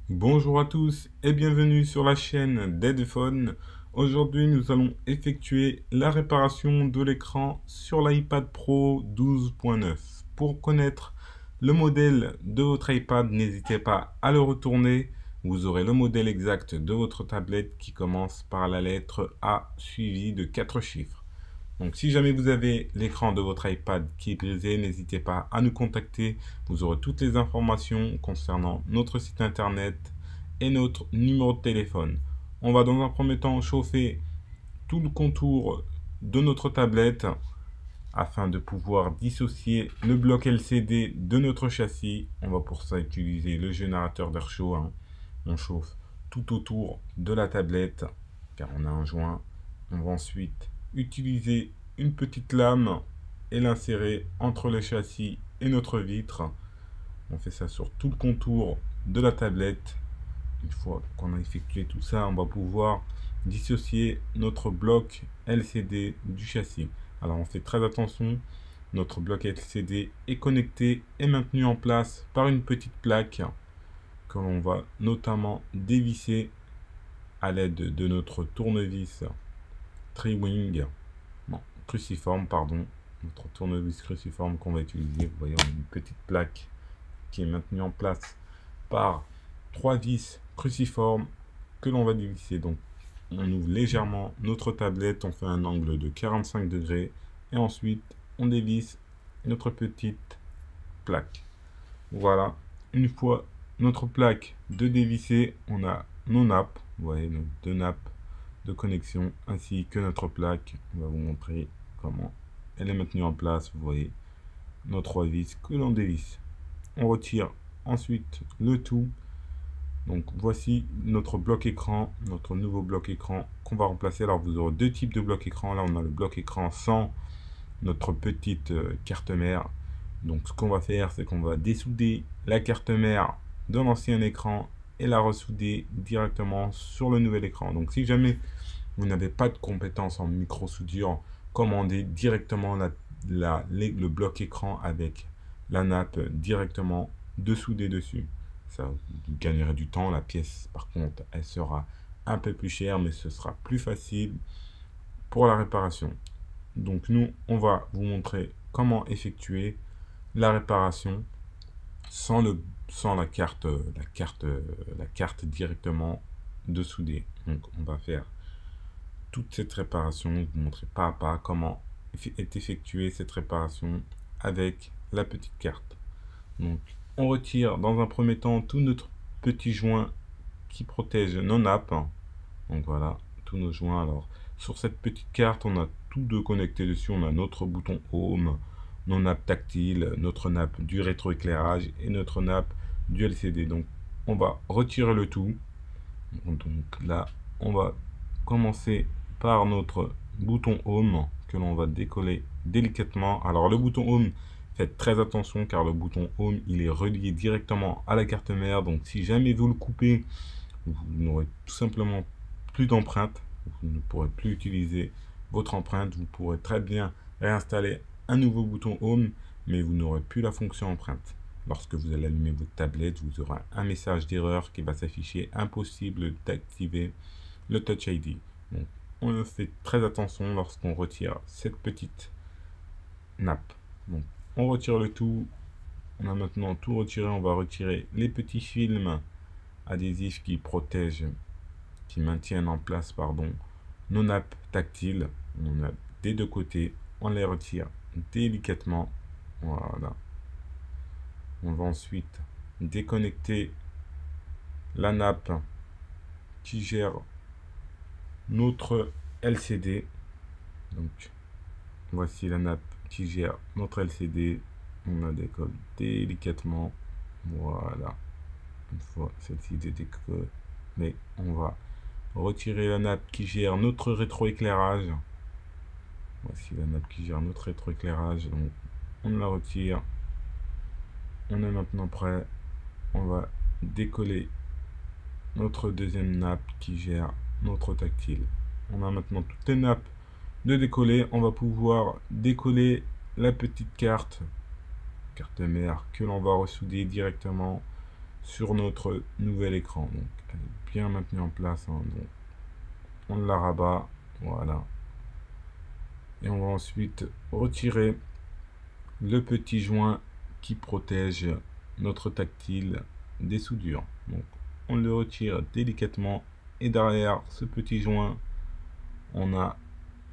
Bonjour à tous et bienvenue sur la chaîne d'Edphone. Aujourd'hui, nous allons effectuer la réparation de l'écran sur l'iPad Pro 12.9. Pour connaître le modèle de votre iPad, n'hésitez pas à le retourner. Vous aurez le modèle exact de votre tablette qui commence par la lettre A suivie de 4 chiffres. Donc, si jamais vous avez l'écran de votre iPad qui est brisé, n'hésitez pas à nous contacter. Vous aurez toutes les informations concernant notre site internet et notre numéro de téléphone. On va dans un premier temps chauffer tout le contour de notre tablette afin de pouvoir dissocier le bloc LCD de notre châssis. On va pour ça utiliser le générateur d'air chaud. On chauffe tout autour de la tablette car on a un joint. On va ensuite utiliser une petite lame et l'insérer entre le châssis et notre vitre. On fait ça sur tout le contour de la tablette. Une fois qu'on a effectué tout ça, on va pouvoir dissocier notre bloc LCD du châssis. Alors on fait très attention, notre bloc LCD est connecté et maintenu en place par une petite plaque que l'on va notamment dévisser à l'aide de notre tournevis tri-wing, non, cruciforme, pardon, notre tournevis cruciforme qu'on va utiliser. Vous voyez, on a une petite plaque qui est maintenue en place par 3 vis cruciformes que l'on va dévisser. Donc, on ouvre légèrement notre tablette, on fait un angle de 45 degrés et ensuite on dévisse notre petite plaque. Voilà, une fois notre plaque de dévisser, on a nos nappes, vous voyez, nos 2 nappes de connexion ainsi que notre plaque. On va vous montrer comment elle est maintenue en place. Vous voyez nos 3 vis que l'on dévisse. On retire ensuite le tout. Donc voici notre bloc écran, notre nouveau bloc écran qu'on va remplacer. Alors vous aurez 2 types de bloc écran. Là on a le bloc écran sans notre petite carte mère. Donc ce qu'on va faire, c'est qu'on va dessouder la carte mère de l'ancien écran et la ressouder directement sur le nouvel écran. Donc si jamais vous n'avez pas de compétences en micro-soudure, commandez directement le bloc écran avec la nappe directement dessoudée dessus. Ça vous gagnerez du temps. La pièce, par contre, elle sera un peu plus chère, mais ce sera plus facile pour la réparation. Donc nous, on va vous montrer comment effectuer la réparation sans la carte directement dessoudée. Donc on va faire toute cette réparation, vous montrer pas à pas comment est effectuée cette réparation avec la petite carte. Donc on retire dans un premier temps tout notre petit joint qui protège nos nappes. Donc voilà, tous nos joints. Alors sur cette petite carte, on a tout de connecté dessus. On a notre bouton Home, nos nappes tactiles, notre nappe du rétroéclairage et notre nappe du LCD. Donc on va retirer le tout. Donc là, on va commencer par notre bouton Home que l'on va décoller délicatement. Alors le bouton Home, faites très attention car le bouton Home, il est relié directement à la carte mère. Donc si jamais vous le coupez, vous n'aurez tout simplement plus d'empreinte. Vous ne pourrez plus utiliser votre empreinte. Vous pourrez très bien réinstaller un nouveau bouton Home, mais vous n'aurez plus la fonction empreinte. Lorsque vous allez allumer votre tablette, vous aurez un message d'erreur qui va s'afficher. Impossible d'activer le Touch ID. Donc, on fait très attention lorsqu'on retire cette petite nappe. Donc, on retire le tout. On a maintenant tout retiré. On va retirer les petits films adhésifs qui protègent, qui maintiennent en place, pardon, nos nappes tactiles. On a des deux côtés. On les retire délicatement. Voilà. On va ensuite déconnecter la nappe qui gère notre LCD. Donc, voici la nappe qui gère notre LCD. On la décolle délicatement. Voilà. Une fois celle-ci décollée, on va retirer la nappe qui gère notre rétroéclairage. Voici la nappe qui gère notre rétroéclairage. Donc, on la retire. On est maintenant prêt. On va décoller notre deuxième nappe qui gère notre tactile. On a maintenant toutes les nappes de décoller. On va pouvoir décoller la petite carte mère que l'on va ressouder directement sur notre nouvel écran. Donc, elle est bien maintenue en place. Hein, donc, on la rabat, voilà. Et on va ensuite retirer le petit joint qui protège notre tactile des soudures. Donc, on le retire délicatement et derrière ce petit joint, on a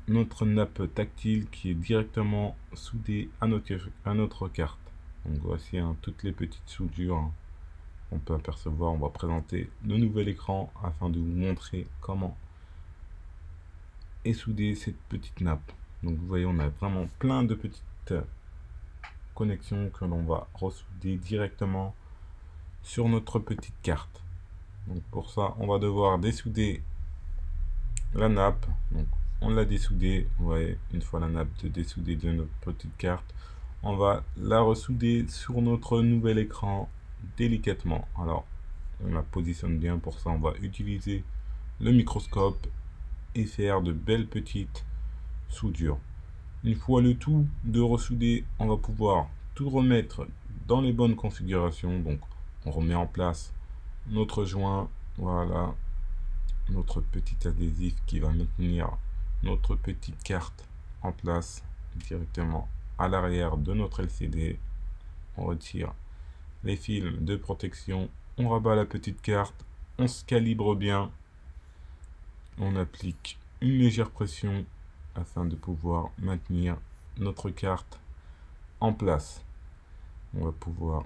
notre nappe tactile qui est directement soudée à notre carte. Donc voici hein, toutes les petites soudures hein, on peut apercevoir. On va présenter le nouvel écran afin de vous montrer comment est soudée cette petite nappe. Donc vous voyez, on a vraiment plein de petites connexions que l'on va ressouder directement sur notre petite carte. Donc pour ça, on va devoir dessouder la nappe. Donc on l'a dessoudée. Vous voyez, une fois la nappe dessoudée de notre petite carte, on va la ressouder sur notre nouvel écran délicatement. Alors, on la positionne bien. Pour ça, on va utiliser le microscope et faire de belles petites soudures. Une fois le tout de ressoudé, on va pouvoir tout remettre dans les bonnes configurations. Donc, on remet en place notre joint. Voilà, notre petit adhésif qui va maintenir notre petite carte en place directement à l'arrière de notre LCD. On retire les fils de protection, on rabat la petite carte, on se calibre bien, on applique une légère pression afin de pouvoir maintenir notre carte en place. On va pouvoir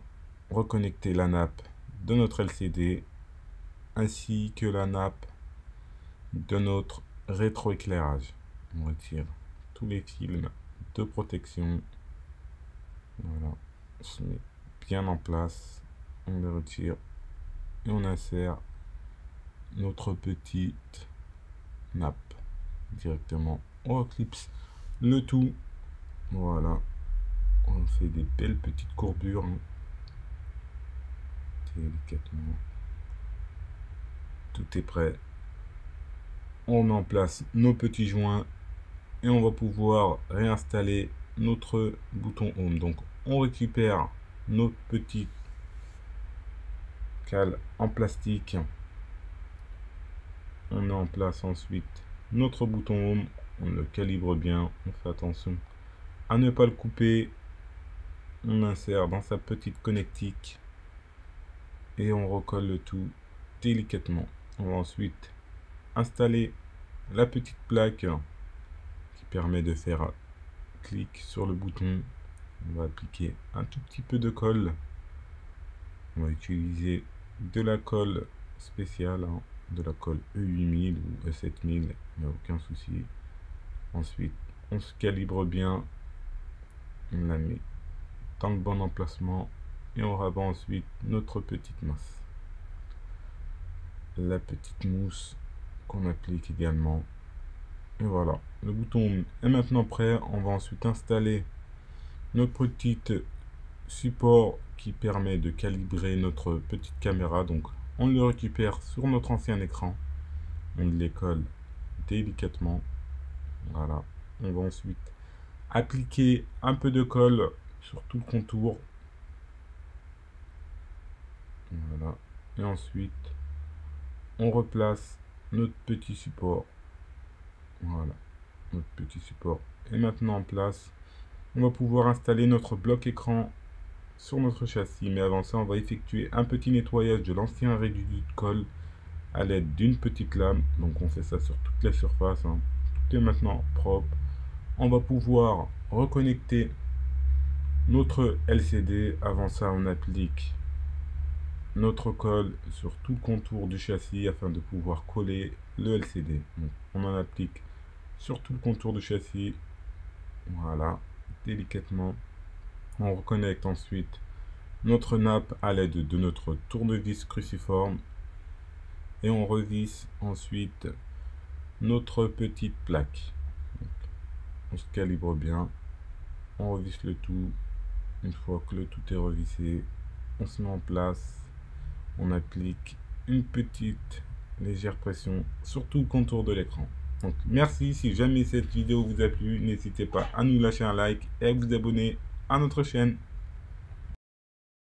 reconnecter la nappe de notre LCD ainsi que la nappe de notre rétroéclairage. On retire tous les films de protection. Voilà, on se met bien en place. On les retire et on insère notre petite nappe directement. On reclipse le tout. Voilà, on fait des belles petites courbures hein. Délicatement. Tout est prêt. On met en place nos petits joints et on va pouvoir réinstaller notre bouton Home. Donc on récupère notre petite cale en plastique. On met en place ensuite notre bouton Home. On le calibre bien. On fait attention à ne pas le couper. On insère dans sa petite connectique et on recolle le tout délicatement. On va ensuite installer la petite plaque qui permet de faire clic sur le bouton. On va appliquer un tout petit peu de colle. On va utiliser de la colle spéciale, hein, de la colle E8000 ou E7000, il n'y a aucun souci. Ensuite, on se calibre bien. On la met dans le bon emplacement et on rabat ensuite notre petite masse. La petite mousse qu'on applique également. Et voilà, le bouton est maintenant prêt. On va ensuite installer notre petit support qui permet de calibrer notre petite caméra. Donc on le récupère sur notre ancien écran. On le colle délicatement. Voilà, on va ensuite appliquer un peu de colle sur tout le contour. Voilà, et ensuite on replace notre petit support. Voilà, notre petit support est maintenant en place. On va pouvoir installer notre bloc écran sur notre châssis, mais avant ça, on va effectuer un petit nettoyage de l'ancien réduit de colle à l'aide d'une petite lame. Donc on fait ça sur toute la surface, hein. Tout est maintenant propre. On va pouvoir reconnecter notre LCD. Avant ça, on applique notre colle sur tout le contour du châssis afin de pouvoir coller le LCD. Donc, on en applique sur tout le contour du châssis. Voilà, délicatement. On reconnecte ensuite notre nappe à l'aide de notre tournevis cruciforme et on revisse ensuite notre petite plaque. Donc, on se calibre bien, on revisse le tout. Une fois que le tout est revissé, on se met en place, on applique une petite légère pression sur tout le contour de l'écran. Donc merci, si jamais cette vidéo vous a plu, n'hésitez pas à nous lâcher un like et à vous abonner à notre chaîne.